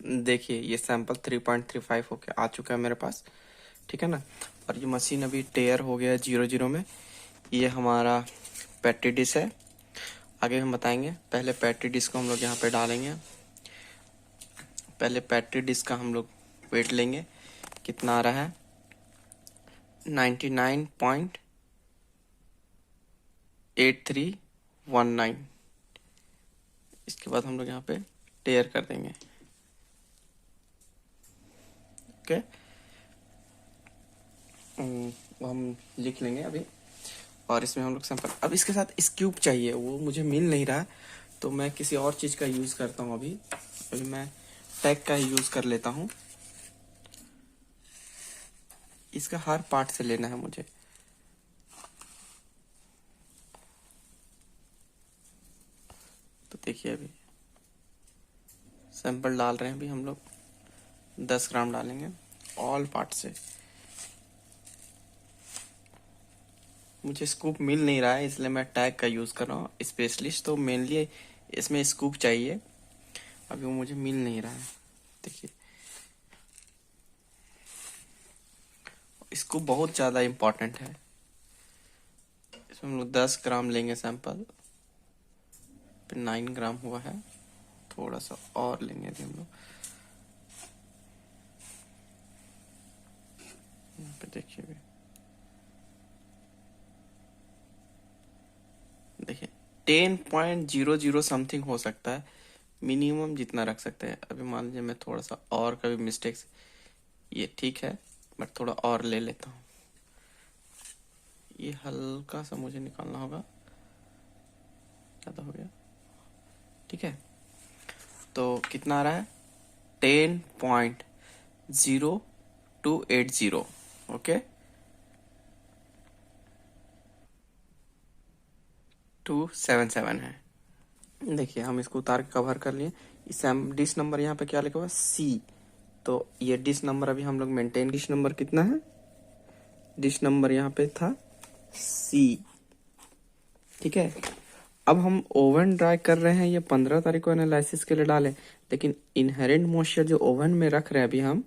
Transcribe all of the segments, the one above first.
देखिए ये सैंपल 3.35 होके आ चुका है मेरे पास, ठीक है ना। और ये मशीन अभी टेयर हो गया है 0 0 में। ये हमारा पैटी डिश है, आगे हम बताएंगे। पहले पैटी डिश को हम लोग यहाँ पे डालेंगे। पहले पैटी डिश का हम लोग वेट लेंगे, कितना आ रहा है 99.8319। इसके बाद हम लोग यहाँ पे टेयर कर देंगे, ओके। वो हम लिख लेंगे अभी। और इसमें हम लोग सैंपल, अब इसके साथ स्क्यूब चाहिए, वो मुझे मिल नहीं रहा, तो मैं किसी और चीज़ का यूज़ करता हूँ। अभी मैं टैग का ही यूज़ कर लेता हूँ। इसका हर पार्ट से लेना है मुझे। तो देखिए अभी सैंपल डाल रहे हैं, अभी हम लोग 10 ग्राम डालेंगे ऑल पार्ट से। मुझे स्कूप मिल नहीं रहा है, इसलिए मैं टैग का यूज़ कर रहा हूँ। स्पेशलिस्ट तो मेनली इसमें स्कूप चाहिए, अभी वो मुझे मिल नहीं रहा है। देखिए स्कूप बहुत ज़्यादा इम्पोर्टेंट है। इसमें हम लोग 10 ग्राम लेंगे सैंपल, फिर 9 ग्राम हुआ है, थोड़ा सा और लेंगे अभी हम लोग। यहाँ पे देखिए अभी, देखिए 10.00 समथिंग हो सकता है, मिनिमम जितना रख सकते हैं। अभी मान लीजिए मैं थोड़ा सा और कभी मिस्टेक्स, ये ठीक है बट थोड़ा और ले लेता हूँ। ये हल्का सा मुझे निकालना होगा, ज़्यादा हो गया, ठीक है। तो कितना आ रहा है 10.0280, ओके 277 है। देखिए हम इसको उतार के कवर कर लिए। इस डिश नंबर यहाँ पे क्या लिखा हुआ C, तो ये डिश नंबर अभी हम लोग मेंटेन। डिश नंबर कितना है, डिश नंबर यहाँ पे था C, ठीक है। अब हम ओवन ड्राई कर रहे हैं, ये 15 तारीख को एनालिसिस के लिए डाले, लेकिन इनहेरेंट मॉइस्चर जो ओवन में रख रहे हैं अभी हम,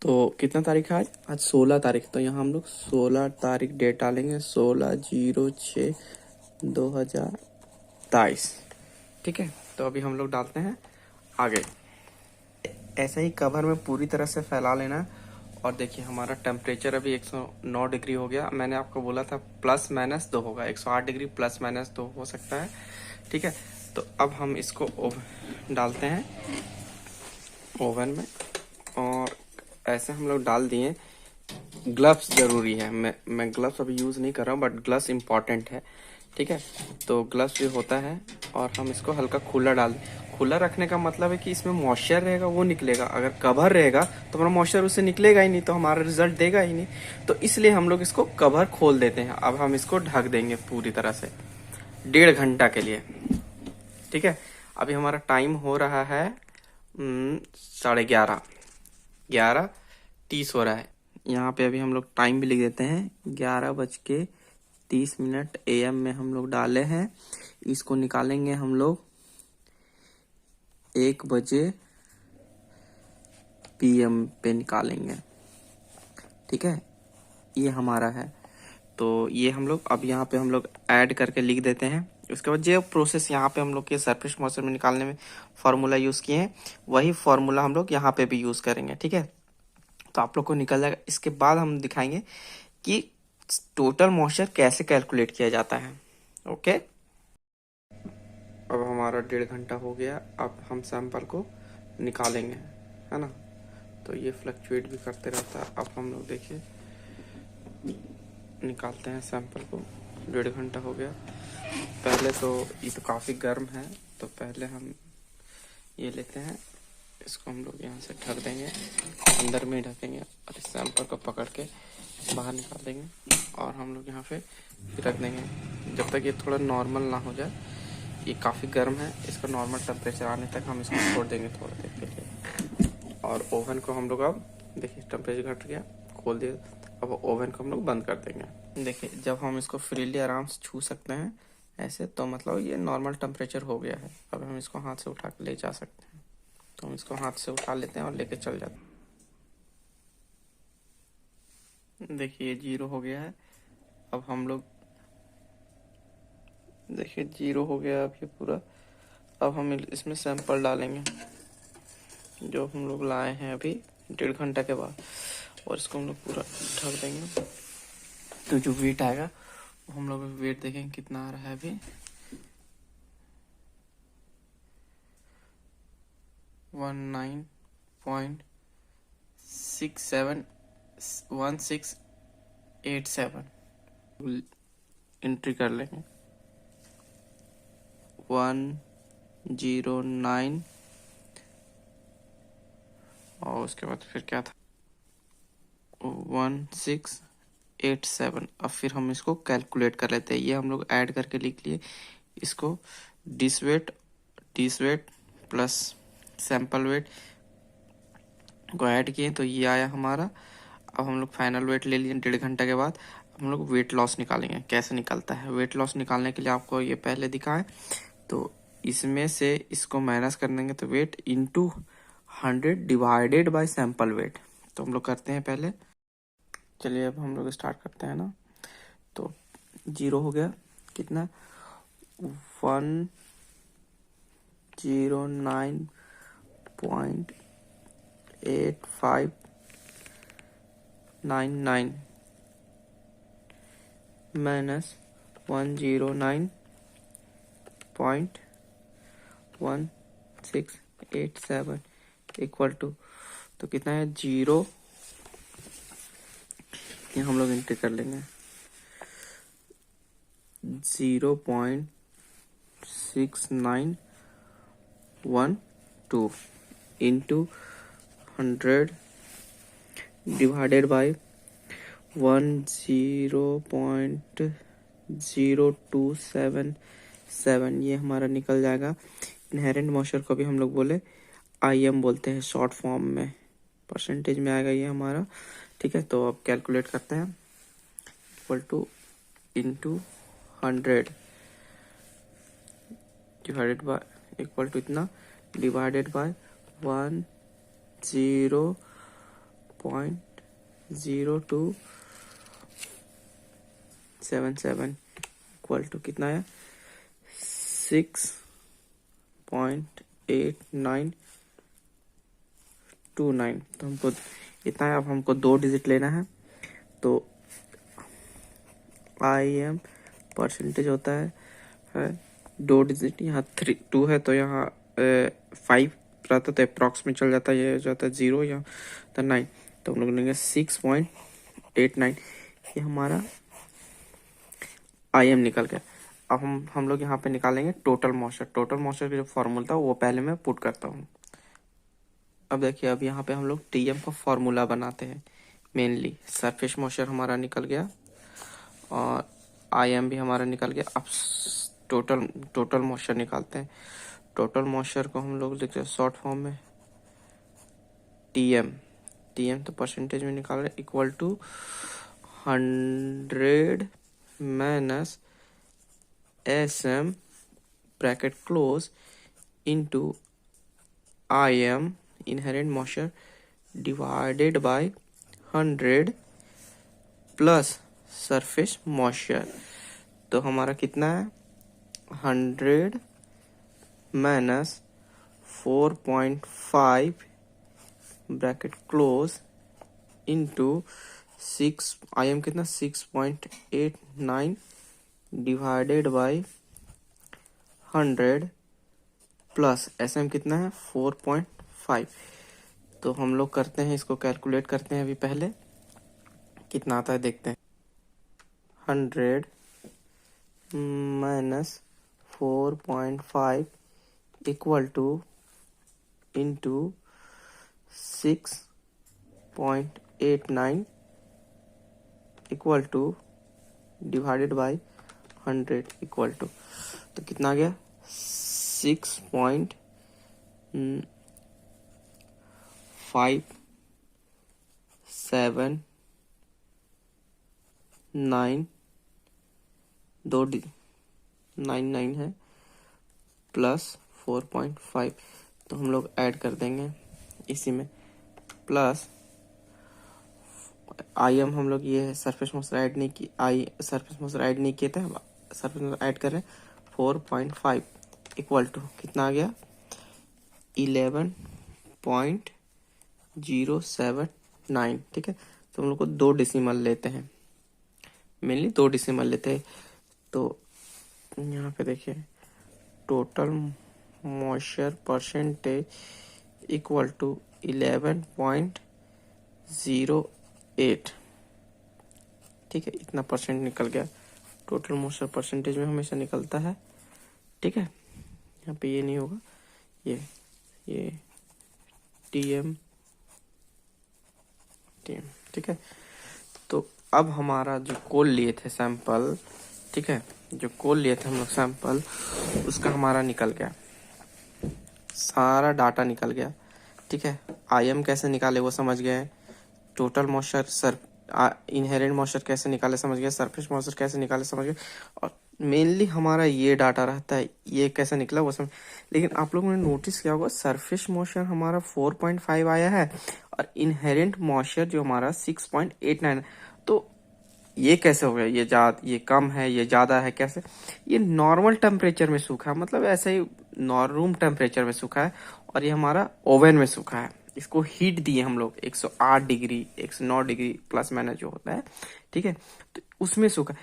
तो कितना तारीख है आज, आज 16 तारीख। तो यहाँ हम लोग 16 तारीख डेट डालेंगे, 16/06/2022, ठीक है। तो अभी हम लोग डालते हैं आगे। ऐसे ही कवर में पूरी तरह से फैला लेना। और देखिए हमारा टेम्परेचर अभी 109 डिग्री हो गया। मैंने आपको बोला था ±2 होगा, 108 डिग्री ±2 हो सकता है, ठीक है। तो अब हम इसको डालते हैं ओवन में, और ऐसे हम लोग डाल दिए। ग्लव्स जरूरी है, मैं ग्लव्स अभी यूज़ नहीं कर रहा हूँ, बट ग्लव्स इम्पॉर्टेंट है, ठीक है। तो ग्लव्स भी होता है, और हम इसको हल्का खुला डाल दें। खुला रखने का मतलब है कि इसमें मॉइस्चर रहेगा वो निकलेगा, अगर कवर रहेगा तो हमारा मॉइस्चर उससे निकलेगा ही नहीं, तो हमारा रिजल्ट देगा ही नहीं। तो इसलिए हम लोग इसको कवर खोल देते हैं। अब हम इसको ढक देंगे पूरी तरह से 1.5 घंटा के लिए, ठीक है। अभी हमारा टाइम हो रहा है 11:30, 11:30 हो रहा है। यहाँ पे अभी हम लोग टाइम भी लिख देते हैं, 11:30 AM में हम लोग डाले हैं। इसको निकालेंगे हम लोग 1 बजे PM पे निकालेंगे, ठीक है। ये हमारा है, तो ये हम लोग अब यहाँ पे हम लोग ऐड करके लिख देते हैं। उसके बाद जो प्रोसेस यहाँ पे हम लोग के सरफेस मॉइस्चर में निकालने में फार्मूला यूज़ किए हैं, वही फार्मूला हम लोग यहाँ पे भी यूज़ करेंगे, ठीक है। तो आप लोग को निकल जाएगा। इसके बाद हम दिखाएंगे कि टोटल मॉइस्चर कैसे कैलकुलेट किया जाता है, ओके। अब हमारा 1.5 घंटा हो गया, अब हम सैंपल को निकालेंगे, है ना। तो ये फ्लक्चुएट भी करते रहता है। अब हम लोग देखिए निकालते हैं सैंपल को। 1.5 घंटा हो गया। पहले तो ये तो काफ़ी गर्म है, तो पहले हम ये लेते हैं, इसको हम लोग यहाँ से ढक देंगे, अंदर में ढकेंगे, और इस सैंपल को पकड़ के बाहर निकाल देंगे, और हम लोग यहाँ पे रख देंगे जब तक ये थोड़ा नॉर्मल ना हो जाए। ये काफ़ी गर्म है, इसका नॉर्मल टेम्परेचर आने तक हम इसको छोड़ देंगे थोड़ा देर के लिए। और ओवन को हम लोग अब देखिए टेम्परेचर घट गया, खोल दिया। अब ओवन को हम लोग बंद कर देंगे। देखिए जब हम इसको फ्रीली आराम से छू सकते हैं ऐसे, तो मतलब ये नॉर्मल टेम्परेचर हो गया है। अब हम इसको हाथ से उठा के ले जा सकते हैं। तो हम इसको हाथ से उठा लेते हैं और लेके चल जाते हैं। देखिए 0 हो गया है। अब हम लोग देखिए 0 हो गया अब ये पूरा। अब हम इसमें सैंपल डालेंगे जो हम लोग लाए हैं अभी 1.5 घंटा के बाद, और इसको हम लोग पूरा ढक देंगे। तो जो वेट आएगा वो हम लोग वेट देखेंगे कितना आ रहा है अभी। 19.1687 एंट्री कर लेंगे। 109 और उसके बाद फिर क्या था 1687। अब फिर हम इसको कैलकुलेट कर लेते हैं। ये हम लोग ऐड करके लिख लिए इसको। Dish weight plus sample weight को ऐड किए तो ये आया हमारा। अब हम लोग फाइनल वेट ले लिए 1.5 घंटे के बाद। हम लोग वेट लॉस निकालेंगे। कैसे निकलता है वेट लॉस निकालने के लिए आपको ये पहले दिखाएं। तो इसमें से इसको माइनस कर देंगे तो weight into 100 divided by sample weight. तो हम लोग करते हैं पहले। चलिए अब हम लोग स्टार्ट करते हैं ना। तो 0 हो गया कितना 109.8599 माइनस 109.1687 इक्वल टू, तो कितना है 0। ये हम लोग एंट्री कर लेंगे 0.6912 इंटू 100 डिवाइडेड बाय 10.0277। ये हमारा निकल जाएगा। इनहेरेंट मॉइस्चर को भी हम लोग बोले IM बोलते हैं शॉर्ट फॉर्म में, परसेंटेज में आएगा ये हमारा। ठीक है, तो अब कैलकुलेट करते हैं। Equal to into 100 divided by equal to इतना डिवाइडेड बाय 10.0277 इक्वल टू कितना है 6.8929। तो हमको इतना है। अब हमको 2 डिजिट लेना है। तो IM परसेंटेज होता है 2 डिजिट। यहाँ 2 है तो यहाँ 5 रहता तो अप्रॉक्स में चल जाता है। ये जाता है 0 या तो 9। तो हम लोग लेंगे 6.89। ये हमारा IM निकल गया। अब हम लोग यहाँ पे निकालेंगे टोटल मॉइस्चर। टोटल मॉइस्चर का जो फॉर्मूला था वो पहले मैं पुट करता हूँ। अब देखिए अब यहाँ पे हम लोग TM का फॉर्मूला बनाते हैं। मेनली सरफेस मॉइस्चर हमारा निकल गया और IM भी हमारा निकल गया। अब टोटल मॉइस्चर निकालते हैं। टोटल मॉइस्चर को हम लोग लिखते हैं शॉर्ट फॉर्म में TM तो परसेंटेज में निकाल रहे equal to 100 minus SM bracket close into IM inherent moisture divided by 100 plus surface moisture. तो हमारा कितना है 100 minus 4.5 bracket close into 6 IM कितना 6.89 डिवाइडेड बाय 100 प्लस SM कितना है 4.5। तो हम लोग करते हैं इसको कैलकुलेट करते हैं अभी पहले कितना आता है देखते हैं। 100 minus 4.5 equal to into 6.89 equal to divided by 100 equal to, तो कितना आ गया 6.579 99 है प्लस 4.5। तो हम लोग ऐड कर देंगे इसी में, प्लस IM हम लोग ये सरफेस मॉइस्चर ऐड नहीं की, सरफेस मॉइस्चर ऐड नहीं किए थे, सरफेस मॉइस्चर ऐड कर रहे हैं 4.5 इक्वल टू कितना आ गया 11.079। ठीक है, तो हम लोग को 2 डेसिमल लेते हैं, मेनली 2 डेसिमल लेते हैं। तो यहाँ पे देखिए total moisture percentage equal to 11.08। ठीक है, इतना परसेंट निकल गया। टोटल मॉइस्चर परसेंटेज में हमेशा निकलता है। ठीक है, यहाँ पे ये नहीं होगा, ये TM। ठीक है, तो अब हमारा जो कोल लिए थे सैंपल, ठीक है, जो कोल लिए थे हम लोग सैंपल, उसका हमारा निकल गया, सारा डाटा निकल गया। ठीक है, IM कैसे निकाले वो समझ गए, टोटल मॉइस्चर इनहेरेंट मॉइस्चर कैसे निकाले समझ गए, सरफेस मॉइस्चर कैसे निकाले समझ गए, और मेनली हमारा ये डाटा रहता है, ये कैसे निकला वो समझ। लेकिन आप लोगों ने नोटिस किया होगा सरफेस मॉइस्चर हमारा 4.5 आया है और इनहेरेंट मॉइस्चर जो हमारा 6.89। तो ये कैसे हो गया, ये कम है, ये ज्यादा है, कैसे? ये नॉर्मल टेम्परेचर में सूखा है, मतलब ऐसे ही रूम टेम्परेचर में सूखा है, और ये हमारा ओवन में सूखा है। इसको हीट दिए हम लोग 108 डिग्री 109 डिग्री प्लस माइनस जो होता है। ठीक है, तो उसमें सूखा।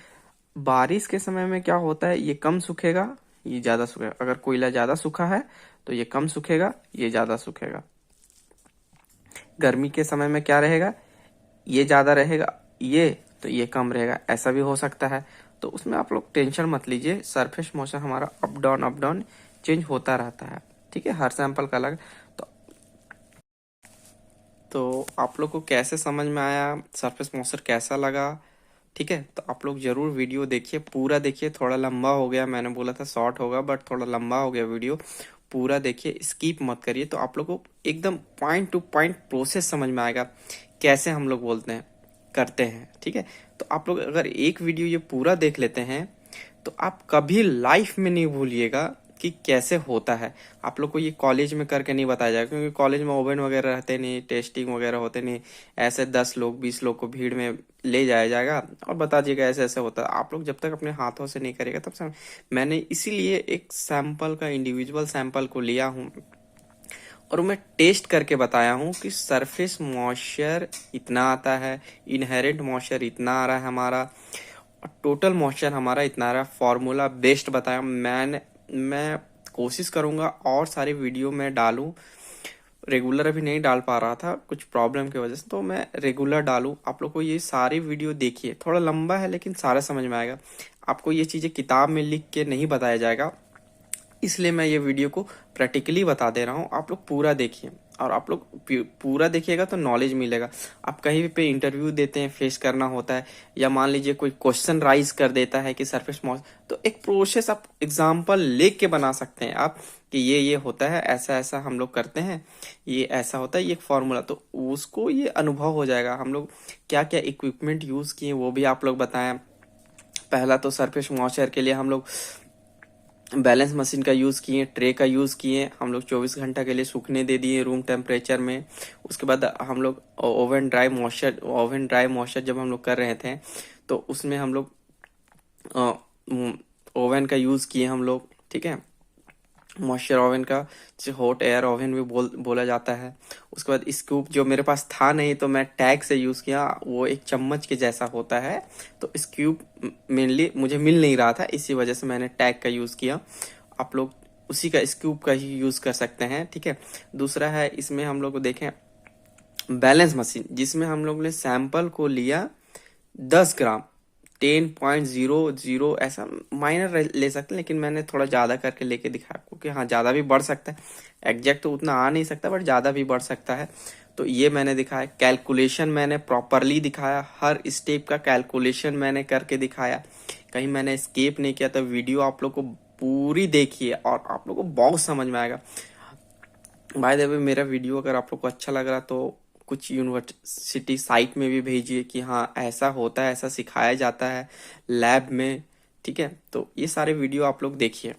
बारिश के समय में क्या होता है, ये कम सूखेगा, ये ज्यादा सूखेगा। अगर कोयला ज्यादा सूखा है तो ये कम सूखेगा, ये ज्यादा सूखेगा। गर्मी के समय में क्या रहेगा, ये ज्यादा रहेगा, ये तो ये कम रहेगा, ऐसा भी हो सकता है। तो उसमें आप लोग टेंशन मत लीजिए, सरफेस मॉइस्चर हमारा अप डाउन चेंज होता रहता है। ठीक है, हर सैंपल का अलग। तो आप लोग को कैसे समझ में आया, सरफेस मॉइस्चर कैसा लगा? ठीक है, तो आप लोग जरूर वीडियो देखिए, पूरा देखिए। थोड़ा लंबा हो गया, मैंने बोला था शॉर्ट होगा, बट थोड़ा लंबा हो गया वीडियो। पूरा देखिए, स्किप मत करिए, तो आप लोग को एकदम पॉइंट टू पॉइंट प्रोसेस समझ में आएगा, कैसे हम लोग बोलते हैं करते हैं। ठीक है, तो आप लोग अगर एक वीडियो ये पूरा देख लेते हैं तो आप कभी लाइफ में नहीं भूलिएगा कि कैसे होता है। आप लोग को ये कॉलेज में करके नहीं बताया जाएगा, क्योंकि कॉलेज में ओवन वगैरह रहते नहीं, टेस्टिंग वगैरह होते नहीं। ऐसे 10 लोग 20 लोग को भीड़ में ले जाया जाएगा और बता दीजिएगा ऐसे ऐसे होता है। आप लोग जब तक अपने हाथों से नहीं करेगा तब से। मैंने इसीलिए एक सैंपल का, इंडिविजुअल सैंपल को लिया हूँ और मैं टेस्ट करके बताया हूँ कि सरफेस मॉइस्चर इतना आता है, इनहेरेंट मॉइस्चर इतना आ रहा है हमारा, और टोटल मॉइस्चर हमारा इतना आ रहा है। फॉर्मूला बेस्ड बताया मैं कोशिश करूंगा और सारी वीडियो में डालूं। रेगुलर अभी नहीं डाल पा रहा था कुछ प्रॉब्लम की वजह से, तो मैं रेगुलर डालूं। आप लोग को ये सारी वीडियो देखिए, थोड़ा लंबा है लेकिन सारा समझ में आएगा। आपको ये चीजें किताब में लिख के नहीं बताया जाएगा, इसलिए मैं ये वीडियो को प्रैक्टिकली बता दे रहा हूँ। आप लोग पूरा देखिए, और आप लोग पूरा देखिएगा तो नॉलेज मिलेगा। आप कहीं पे इंटरव्यू देते हैं, फेस करना होता है, या मान लीजिए कोई क्वेश्चन राइज कर देता है कि सरफेस मॉइस्चर, तो एक प्रोसेस आप एग्जांपल लेके के बना सकते हैं आप कि ये होता है, ऐसा ऐसा हम लोग करते हैं, ये ऐसा होता है, ये एक फॉर्मूला। तो उसको ये अनुभव हो जाएगा। हम लोग क्या क्या इक्विपमेंट यूज किए वो भी आप लोग बताएं। पहला तो सरफेस मॉइस्चर के लिए हम लोग बैलेंस मशीन का यूज किए, ट्रे का यूज किए, हम लोग 24 घंटा के लिए सूखने दे दिए रूम टेम्परेचर में। उसके बाद हम लोग ओवन ड्राई मॉइस्चर जब हम लोग कर रहे थे तो उसमें हम लोग ओवन का यूज किए हम लोग। ठीक है, मॉइस्चर ओवन का, जिसे हॉट एयर ओवन भी बोला जाता है। उसके बाद स्कूप जो मेरे पास था नहीं तो मैं टैग से यूज किया, वो एक चम्मच के जैसा होता है, तो स्कूप मेनली मुझे मिल नहीं रहा था, इसी वजह से मैंने टैग का यूज किया। आप लोग उसी का, स्कूप का ही यूज कर सकते हैं। ठीक है, दूसरा है इसमें हम लोग देखें बैलेंस मशीन, जिसमें हम लोग ने सैंपल को लिया 10 ग्राम, 10.00 ऐसा माइनर ले सकते हैं, लेकिन मैंने थोड़ा ज्यादा करके लेके दिखाया, क्योंकि हाँ ज्यादा भी बढ़ सकता है, एग्जैक्ट तो उतना आ नहीं सकता बट ज्यादा भी बढ़ सकता है। तो ये मैंने दिखाया, कैलकुलेशन मैंने प्रॉपरली दिखाया, हर स्टेप का कैलकुलेशन मैंने करके दिखाया, कहीं मैंने स्केप नहीं किया। तो वीडियो आप लोग को पूरी देखिए और आप लोग को बहुत समझ में आएगा। बाय द वे, मेरा वीडियो अगर आप लोग को अच्छा लग रहा तो कुछ यूनिवर्सिटी साइट में भी भेजिए कि हाँ ऐसा होता है, ऐसा सिखाया जाता है लैब में। ठीक है, तो ये सारे वीडियो आप लोग देखिए।